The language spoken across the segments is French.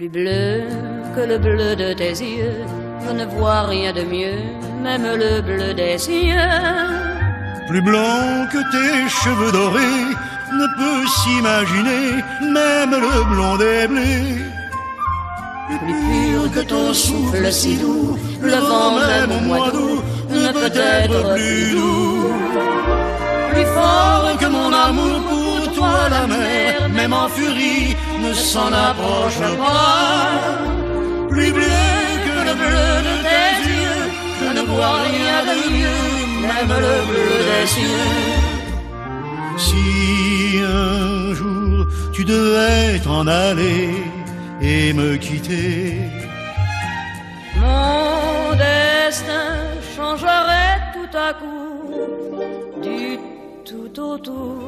Plus bleu que le bleu de tes yeux, je ne vois rien de mieux, même le bleu des cieux. Plus blanc que tes cheveux dorés, ne peut s'imaginer, même le blond des blés. Plus pur que ton souffle si doux, le vent même au mois d'août ne peut être plus doux. Plus fort que mon amour pour toi, la mer, même en furie, ne s'en approche pas. Plus bleu que le bleu de tes yeux, je ne vois rien de mieux, même le bleu des cieux. Si un jour tu devais t'en aller et me quitter, mon destin changerait tout à coup du tout au tout.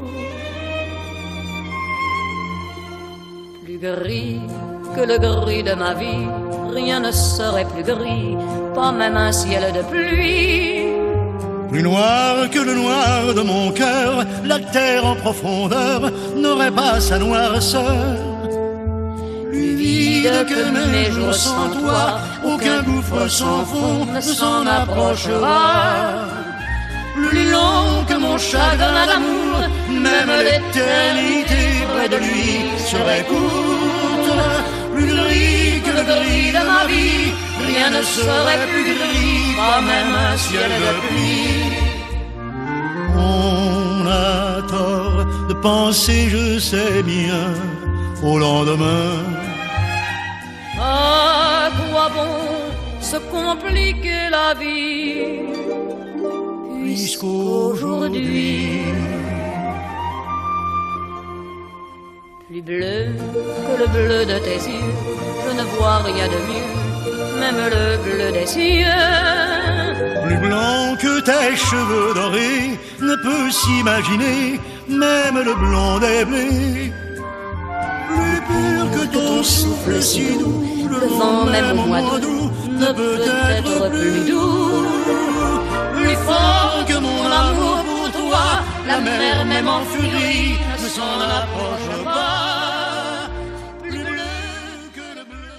Plus gris que le gris de ma vie, rien ne serait plus gris, pas même un ciel de pluie. Plus noir que le noir de mon cœur, la terre en profondeur n'aurait pas sa noirceur. Plus vide que mes jours sans toi, aucun gouffre sans fond ne s'en approchera. Plus long que mon chagrin d'amour, même l'éternité près de lui serait courte. Plus gris que le gris de ma vie, rien ne serait plus gris, pas même un ciel de pluie. On a tort de penser, je sais bien, au lendemain. À quoi bon se compliquer la vie, puisqu'aujourd'hui, plus bleu que le bleu de tes yeux, je ne vois rien de mieux, même le bleu des cieux. Plus blanc que tes cheveux dorés, ne peut s'imaginer, même le blond des blés. Plus pur que ton souffle si doux, le vent même au mois d'août ne peut être plus doux. Plus fort que mon amour pour toi, la mer même en furie ne s'en approche pas. Plus bleu que le bleu.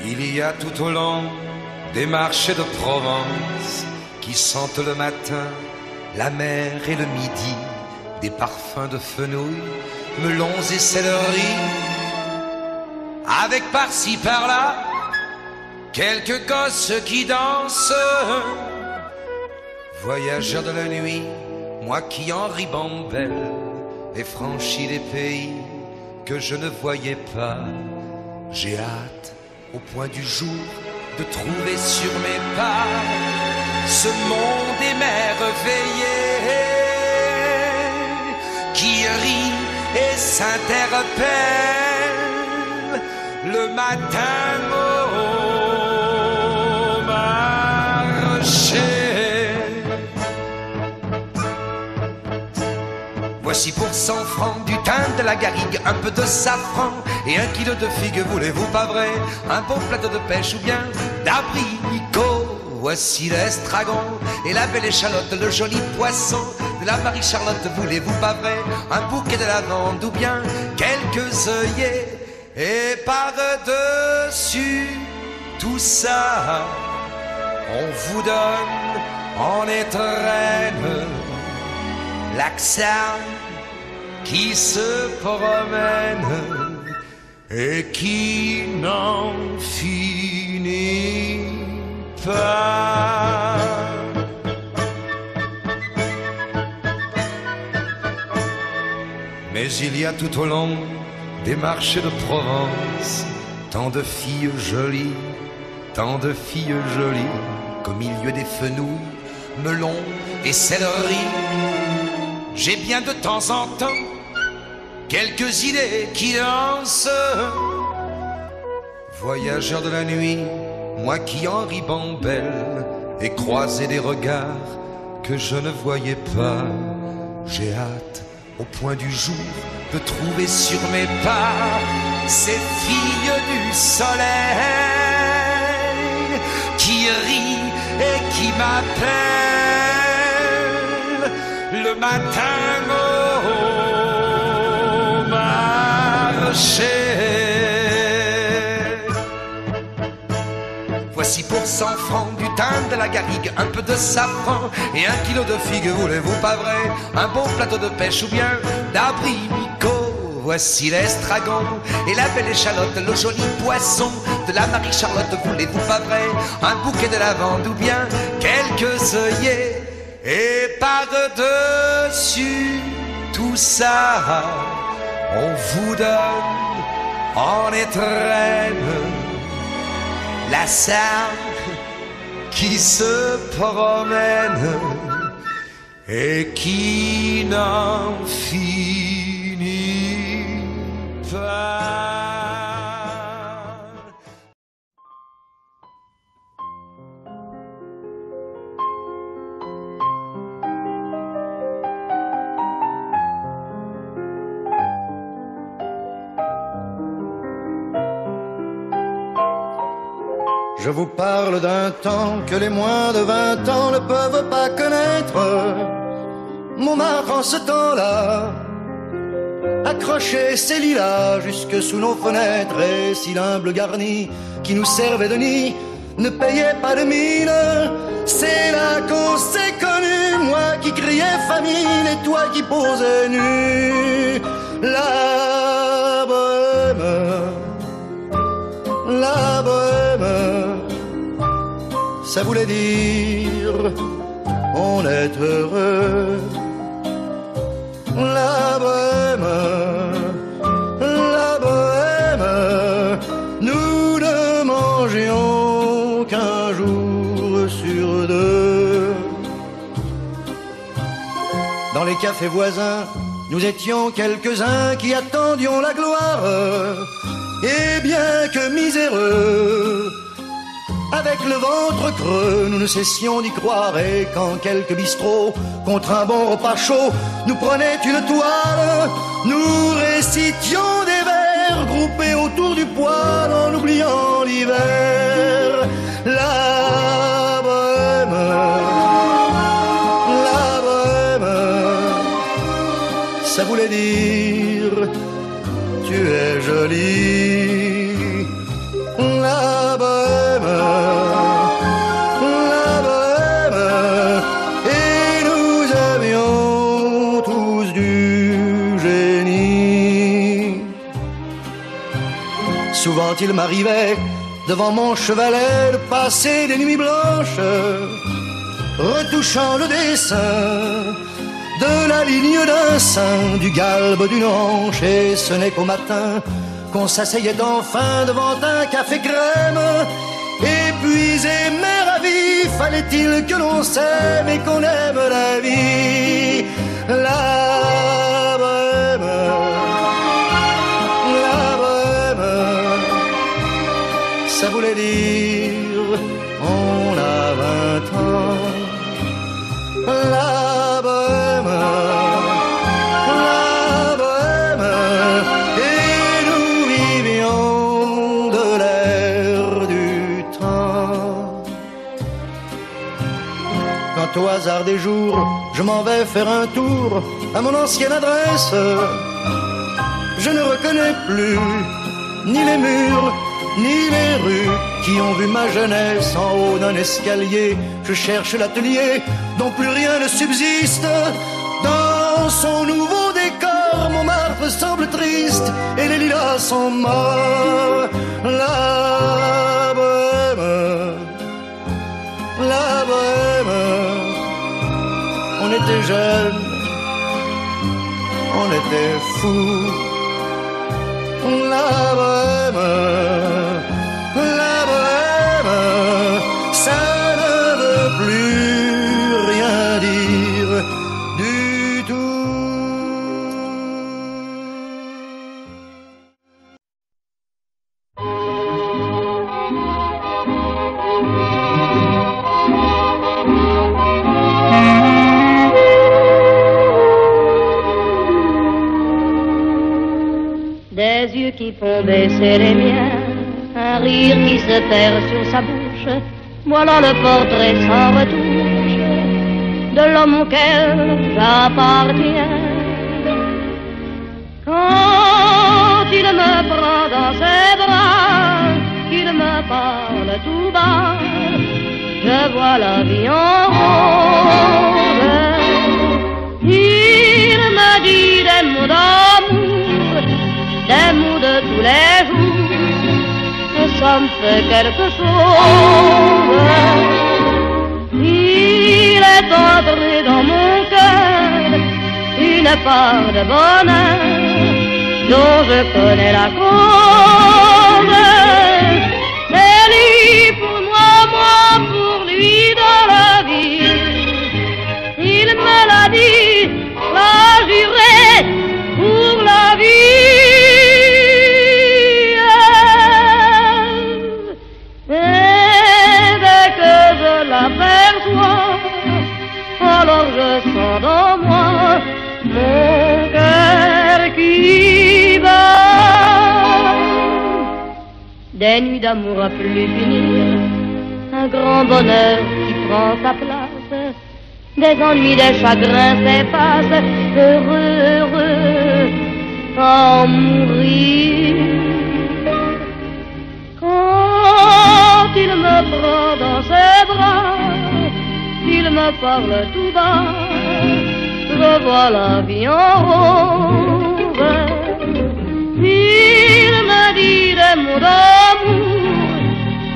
Il y a tout au long des marchés de Provence qui sentent le matin la mer et le midi, des parfums de fenouil, melons et céleri, avec par-ci par-là quelques gosses qui dansent. Voyageur de la nuit, moi qui en ribambelle ai franchi des pays que je ne voyais pas, j'ai hâte au point du jour de trouver sur mes pas ce monde émerveillé qui rit et s'interpelle le matin au marché. Voici pour 100 francs du thym, de la garrigue, un peu de safran et 1 kilo de figues, voulez-vous pas vrai? Un beau plateau de pêche ou bien d'abricots. Voici l'estragon et la belle échalote, le joli poisson de la Marie-Charlotte, voulez-vous pas vrai? Un bouquet de lavande ou bien quelques œillets. Et par-dessus tout ça, on vous donne en étrenne l'accent qui se promène et qui n'en finit pas. Mais il y a tout au long des marchés de Provence tant de filles jolies, tant de filles jolies, qu'au milieu des fenouils, melons et céleri, j'ai bien de temps en temps quelques idées qui dansent. Voyageur de la nuit, moi qui en ribambelle ai croisé des regards que je ne voyais pas, j'ai hâte au point du jour de trouver sur mes pas ces filles du soleil qui rient et qui m'appelle le matin au marché. Voici pour 100 francs du thym, de la garrigue, un peu de safran et 1 kilo de figues, voulez-vous pas vrai? Un bon plateau de pêche ou bien d'abricot. Voici l'estragon et la belle échalote, le joli poisson de la Marie-Charlotte, voulez-vous pas vrai? Un bouquet de lavande ou bien quelques œillets. Et par-dessus tout ça, on vous donne en étrenne la sarre qui se promène et qui n'en finit pas. Je vous parle d'un temps que les moins de 20 ans ne peuvent pas connaître. Montmartre en ce temps-là accrochait ses lilas jusque sous nos fenêtres, et si l'humble garni qui nous servait de nid ne payait pas de mine, c'est là qu'on s'est connus, moi qui criais famine et toi qui posais nu. La bohème, la bohème, ça voulait dire on est heureux. La bohème, nous ne mangions qu'un jour sur deux. Dans les cafés voisins, nous étions quelques-uns qui attendions la gloire. Et bien que miséreux, avec le ventre creux, nous ne cessions d'y croire. Et quand quelques bistrots, contre un bon repas chaud, nous prenaient une toile, nous récitions des vers groupés autour du poêle en oubliant l'hiver. La bohème, ça voulait dire tu es jolie. La bohème, et nous avions tous du génie. Souvent il m'arrivait devant mon chevalet de passer des nuits blanches, retouchant le dessin de la ligne d'un sein, du galbe d'une hanche, et ce n'est qu'au matin qu'on s'asseyait enfin devant un café crème. Épuisé mais ravi, fallait-il que l'on s'aime et qu'on aime la vie. La bohème, ça voulait dire on a 20 ans. La bohème, et nous vivions de l'air du temps. Quand au hasard des jours, je m'en vais faire un tour à mon ancienne adresse, je ne reconnais plus ni les murs, ni les rues qui ont vu ma jeunesse en haut d'un escalier. Je cherche l'atelier dont plus rien ne subsiste. Dans son nouveau décor, Montmartre semble triste et les lilas sont morts. La bohème, on était jeunes, on était fous. La bohème, ça ne veut plus rien dire du tout. Des yeux qui font baisser les miens, un rire qui se perd sur sa bouche, Voilà le portrait sans retouche de l'homme auquel j'appartiens. Quand il me prend dans ses bras, qu'il me parle tout bas, je vois la vie en rose. Il me dit des mots d'amour, des mots de tous les jours, et ça me fait quelque chose. Il est entré dans mon cœur une part de bonheur dont je connais la cause. C'est lui pour moi, moi pour lui dans la vie. Il me l'a dit, l'a juré pour la vie. Et dès que je l'aperçois, alors je sens dans moi mon cœur qui bat. Des nuits d'amour à plus finir, un grand bonheur qui prend sa place, des ennuis, des chagrins s'effacent, heureux, heureux, à mourir. Quand il me prend dans ses bras, il me parle tout bas, je vois la vie en rose. Il me dit des mots d'amour,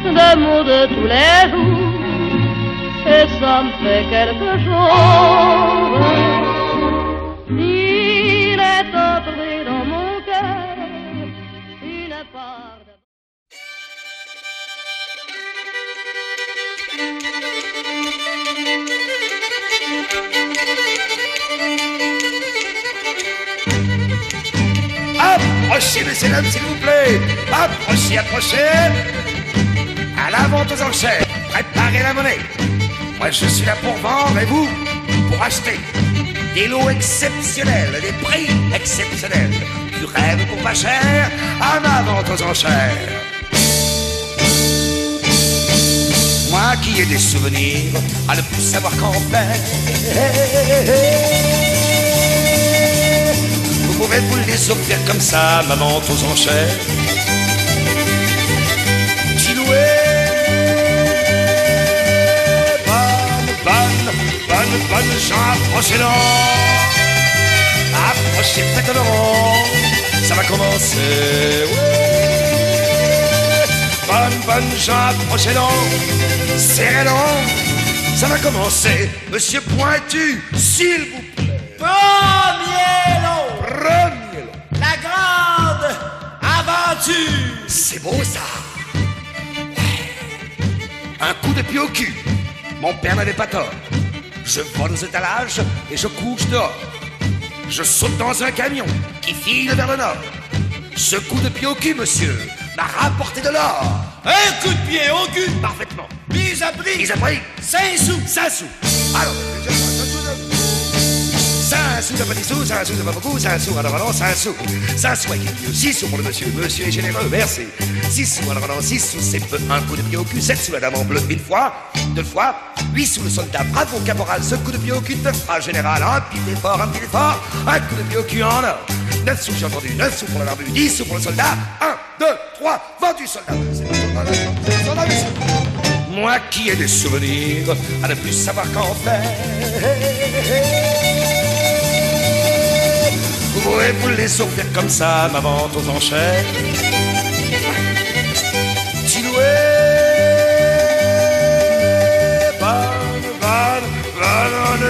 des mots de tous les jours, et ça me fait quelque chose. Il est entré dans mon cœur une part de... Approchez, messieurs, dames, s'il vous plaît. Approchez, approchez. À la vente aux enchères. Préparez la monnaie. Moi, je suis là pour vendre et vous, pour acheter. Des lots exceptionnels, des prix exceptionnels. Du rêve pour pas cher, à ma vente aux enchères. Moi qui ai des souvenirs, à ne plus savoir qu'en faire. Vous pouvez vous les offrir comme ça, ma vente aux enchères. Bonne gens, approchez-le. Approchez, faites-le rond. Ça va commencer, ouais. Bonne gens, approchez-le. Serrez-le. Ça va commencer. Monsieur Pointu, s'il vous plaît. Premier lot. Premier lot. La grande aventure. C'est beau ça. Un coup de pied au cul. Mon père n'avait pas tort. Je vole aux étalages et je couche dehors. Je saute dans un camion qui file vers le nord. Ce coup de pied au cul, monsieur, m'a rapporté de l'or. Un coup de pied au cul. Parfaitement. Mise à prix. Mise à prix. 5 sous. 5 sous. Alors, 5 sous, ça pas 10 sous, 5 sous, ça pas beaucoup, 5 sous, alors non, 5 sous. 5 sous avec 6 sous pour le monsieur. Monsieur est généreux, merci. 6 sous, alors non, 6 sous, c'est peu. Un coup de pied au cul, 7 sous la dame en bleu, une fois, 2 fois, 8 sous le soldat. Bravo, caporal, ce coup de pied au cul te fera général. Un petit effort, un coup de pied au cul en or. 9 sous, j'ai entendu, 9 sous pour le barbu, 10 sous pour le soldat. 1, 2, 3, vendu soldat. Soldat, monsieur. Moi qui ai des souvenirs, à ne plus savoir qu'en faire. Vous pouvez vous les offrir comme ça, ma vente aux enchères. Tiloué, bonne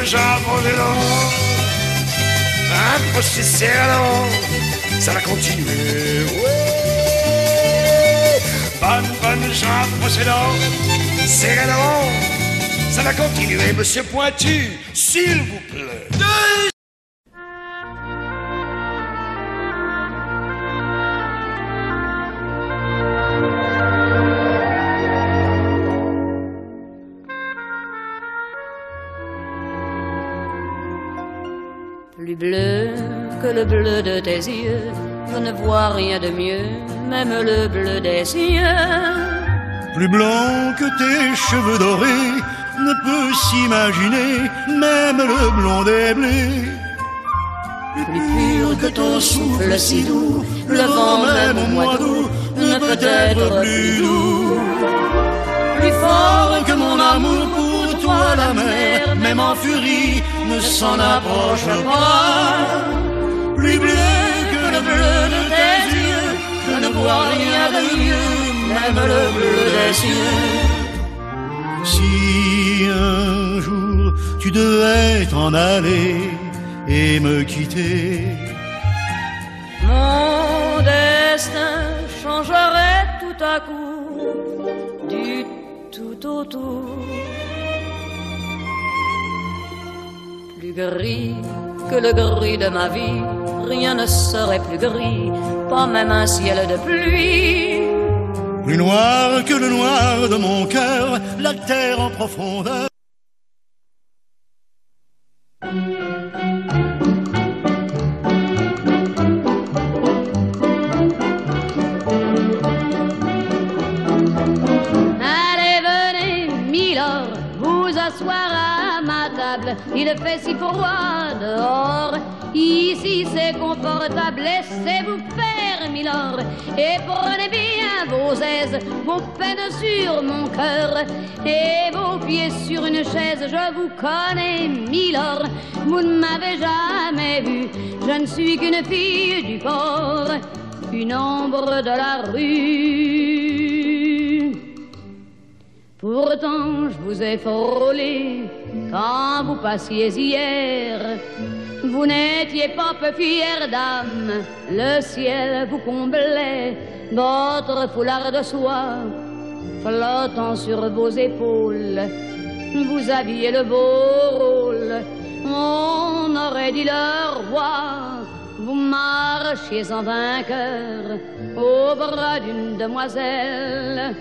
jambe de l'eau. Approchez, serrez-le, ça va continuer, ouais. Bonne jambe, approchez-le, serrez-le, ça va continuer, monsieur Pointu, s'il vous plaît. Plus bleu que le bleu de tes yeux, je ne vois rien de mieux, même le bleu des cieux. plus blanc que tes cheveux dorés, ne peut s'imaginer même le blond des blés. Plus pur que ton souffle si doux, le vent même au mois d'août ne peut être plus doux. Plus fort que mon amour pour toi, la mer, même en furie, ne s'en approche pas. Plus bleu que le bleu de tes yeux, je ne vois rien de mieux, même le bleu des cieux. Si un jour tu devais t'en aller et me quitter, mon destin changerait tout à coup du tout au tout. Plus gris que le gris de ma vie, rien ne serait plus gris, pas même un ciel de pluie. plus noir que le noir de mon cœur, la terre en profondeur. Il fait si froid dehors, ici c'est confortable, laissez-vous faire, milord, et prenez bien vos aises, vos peines sur mon cœur, et vos pieds sur une chaise, je vous connais, milord, vous ne m'avez jamais vu, je ne suis qu'une fille du port, une ombre de la rue. Pourtant je vous ai frôlé quand vous passiez hier. Vous n'étiez pas peu fière d'âme, le ciel vous comblait, votre foulard de soie flottant sur vos épaules. Vous aviez le beau rôle, on aurait dit le roi. Vous marchiez en vainqueur au bras d'une demoiselle.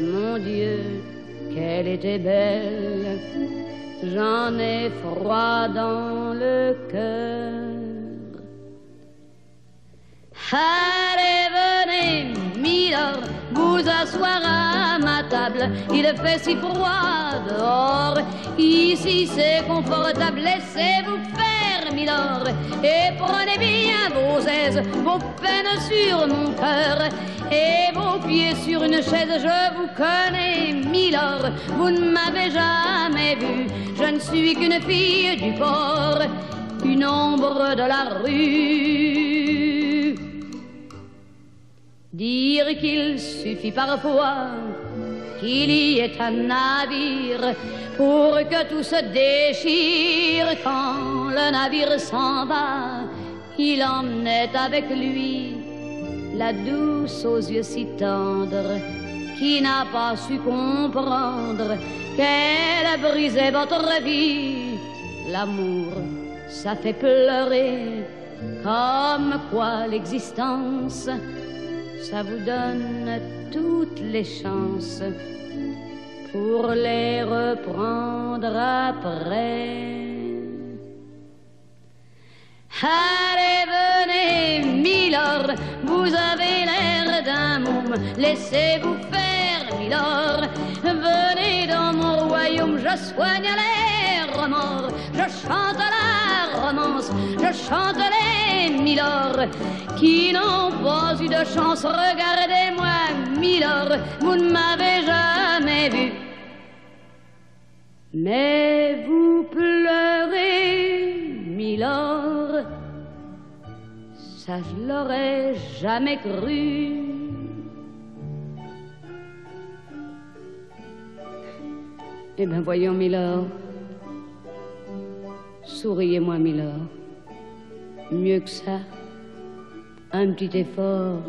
Mon Dieu, qu'elle était belle, j'en ai froid dans le cœur. Allez, venez, milord, vous asseoir à ma table, il fait si froid dehors, ici c'est confortable, laissez-vous faire, milord, et prenez bien vos aises, vos peines sur mon cœur, et vos pieds sur une chaise, je vous connais, milord, vous ne m'avez jamais vu, je ne suis qu'une fille du port, une ombre de la rue. Dire qu'il suffit parfois qu'il y ait un navire pour que tout se déchire. Quand le navire s'en va, il emmenait avec lui la douce aux yeux si tendres qui n'a pas su comprendre qu'elle brisait votre vie. L'amour, ça fait pleurer, comme quoi l'existence, ça vous donne toutes les chances pour les reprendre après. Allez, venez, milord, vous avez l'air d'un môme, laissez-vous faire, milord. Venez dans mon royaume, je soigne les remords, je chante la romance, je chante les milords qui n'ont pas eu de chance. Regardez-moi, milord, vous ne m'avez jamais vu, mais vous pleurez, milord, ça je l'aurais jamais cru. Eh bien voyons, milord, souriez-moi, milord, mieux que ça, un petit effort.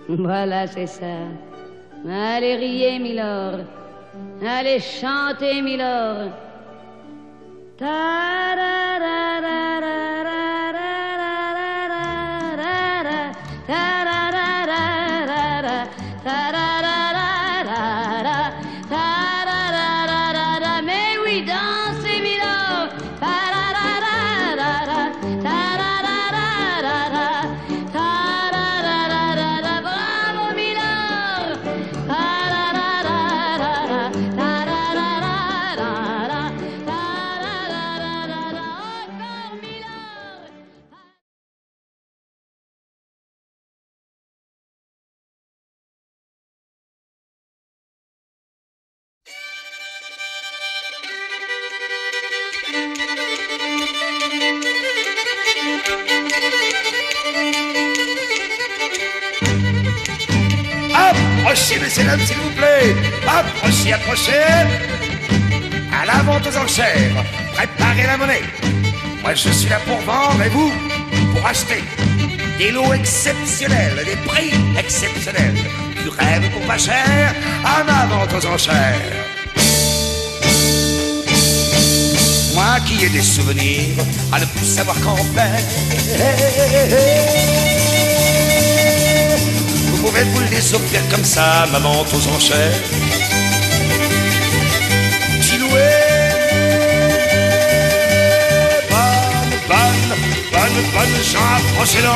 Voilà, c'est ça. Allez, riez, milord, allez, chantez, milord. Mais oui, dansez, milord. Bravo, milord. Approchez, messieurs, dames, s'il vous plaît. Approchez, approchez. À la vente aux enchères, préparez la monnaie. Moi, je suis là pour vendre et vous, pour acheter. Des lots exceptionnels, des prix exceptionnels. Du rêve pour pas cher, à ma vente aux enchères. Moi qui ai des souvenirs, à ne plus savoir qu'en faire. Vous pouvez vous les offrir comme ça, ma vente aux enchères. Chiloué, bonne, gens, approchez-le.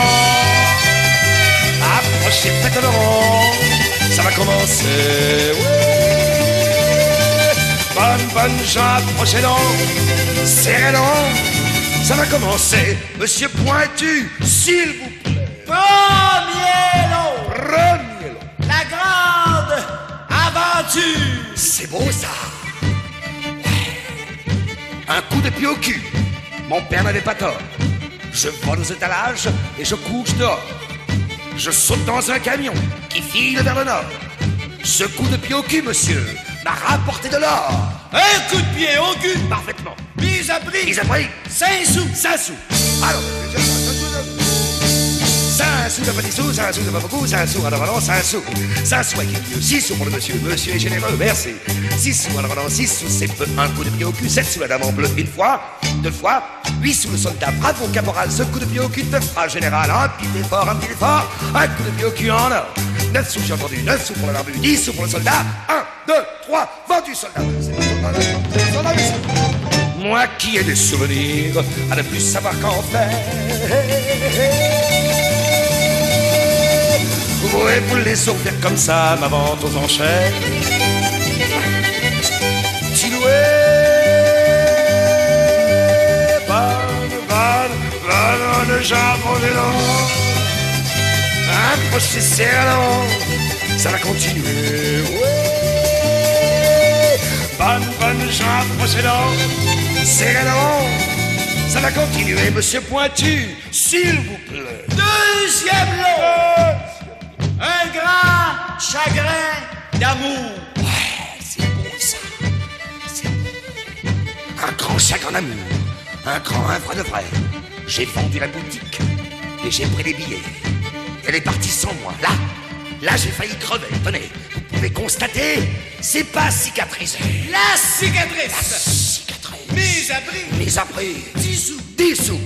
Approchez, faites-le, ça va commencer, ouais. Bonne, gens, approchez-le, serrez-le, ça va commencer. Monsieur Pointu, s'il vous plaît. Premier lot, Premier lot. la grande aventure. C'est beau ça. Un coup de pied au cul. Mon père n'avait pas tort. Je vole aux étalages et je couche dehors. Je saute dans un camion qui file vers le nord. Ce coup de pied au cul, monsieur, m'a rapporté de l'or. Un coup de pied au cul. Parfaitement. Mise à prix. Mise à prix. 5 sous. 5 sous. Alors, 5 sous de petits sous, 5 sous de pas beaucoup, 5 sous, alors non, 5 sous. 5 sous avec une 6 sous pour le monsieur, monsieur est généreux, merci. 6 sous, alors non, 6 sous, c'est peu, un coup de pied au cul, 7 sous la dame en bleu, une fois, 2 fois, 8 sous le soldat, bravo caporal, ce coup de pied au cul te fera général, un petit effort, un coup de pied au cul en or. 9 sous, j'ai entendu, 9 sous pour le barbu, 10 sous pour le soldat, 1, 2, 3, vendu soldat. Moi qui ai des souvenirs, à ne plus savoir qu'en faire. Vous pouvez vous les offrir comme ça, ma vente aux enchères. Chiloué, bonne, gens, approchez-le. Approchez, serrez-le, ça va continuer, ouais. Bonne, gens, approchez-le, serrez-le, ça va continuer, monsieur Pointu, s'il vous plaît. Deuxième lot. Un grand chagrin d'amour. Ouais, c'est beau ça. C'est un grand chagrin d'amour. Un vrai de vrai. J'ai vendu la boutique et j'ai pris les billets. Elle est partie sans moi. Là, j'ai failli crever. Tenez, vous pouvez constater, c'est pas cicatrisé. La cicatrice. La cicatrice. Mise à prix. Mise à prix. 10 sous. 10 sous.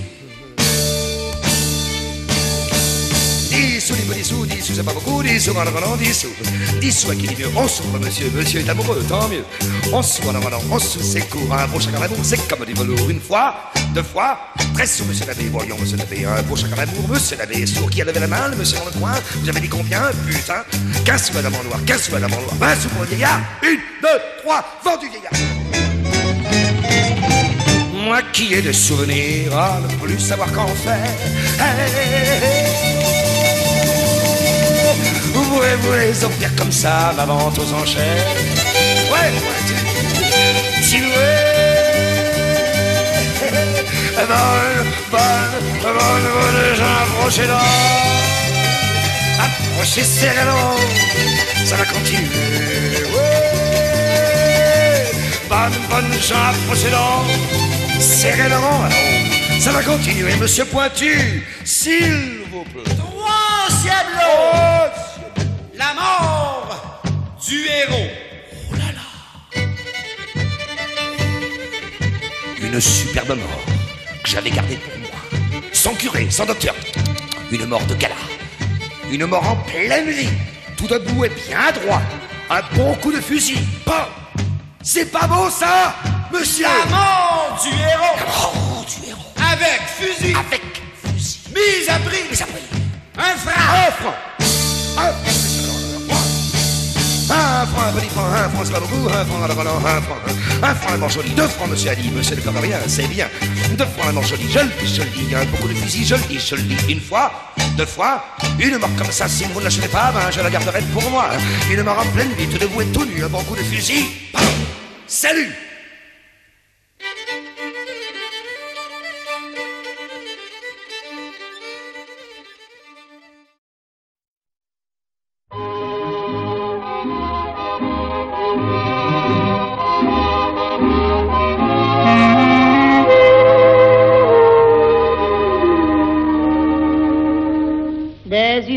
10 sous, 10 sous, 10 sous, c'est pas beaucoup, 10 sous, non, 10 sous. 10 sous à qui dit mieux, on souffre, monsieur, monsieur est amoureux, tant mieux. On souffre, non, on souffre, c'est court, un beau chagrin d'amour, c'est comme du velours, une fois, 2 fois, 13 sous, monsieur l'abbé, voyons, monsieur l'abbé, un beau chagrin d'amour, monsieur l'abbé, sourd qui a levé la main, le monsieur dans le coin, vous avez dit combien, putain, 15 sous, madame en noir, 15 sous, madame en noir, 20 sous pour le vieillard, 1, 2, 3, vendu vieillard. Moi qui ai des souvenirs, à ne plus savoir qu'en faire. Vous pouvez vous les offrir comme ça, ma vente aux enchères. Ouais, Chiloué. Bonne, gens, approchez-le. Approchez, serrez-le, ça va continuer. Ouais. Bonne, gens, approchez-le, serrez-le, alors, ça va continuer, monsieur Pointu, s'il vous plaît. Troisième lot. La mort du héros. Oh là là. Une superbe mort que j'avais gardée pour moi. Sans curé, sans docteur. Une mort de gala. Une mort en pleine vie. Tout debout et bien droit. Un bon coup de fusil. Bam. C'est pas beau ça, monsieur? La mort du héros. La mort du héros. Avec fusil. Avec fusil. Mise à prix. Mais après, Un franc. un franc. Un franc, un petit franc, un franc, c'est pas beaucoup, un franc, alors, un franc, un franc, la mort jolie, 2 francs, monsieur Ali, monsieur ne perd rien, c'est bien, 2 francs, la mort jolie, je le dis, un beaucoup de fusil, je le dis, une fois, 2 fois, une mort comme ça, si vous ne l'achetez pas, ben, je la garderai pour moi, une mort en pleine vie, tout debout et tout nu, un bon coup de fusil, bam, salut!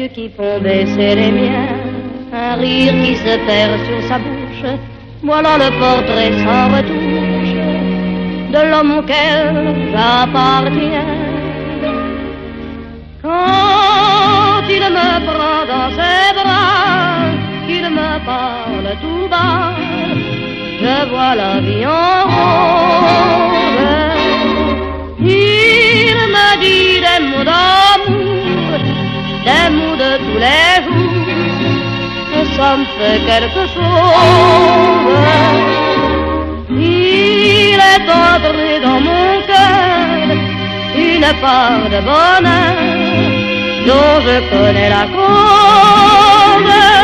yeux qui font baisser les miens, un rire qui se perd sur sa bouche. Voilà le portrait sans retouche de l'homme auquel j'appartiens. Quand il me prend dans ses bras, qu'il me parle tout bas, je vois la vie en rose. Il me dit des mots d'amour, des mots de tous les jours, que ça me fait quelque chose. Il est entré dans mon cœur une part de bonheur dont je connais la cause.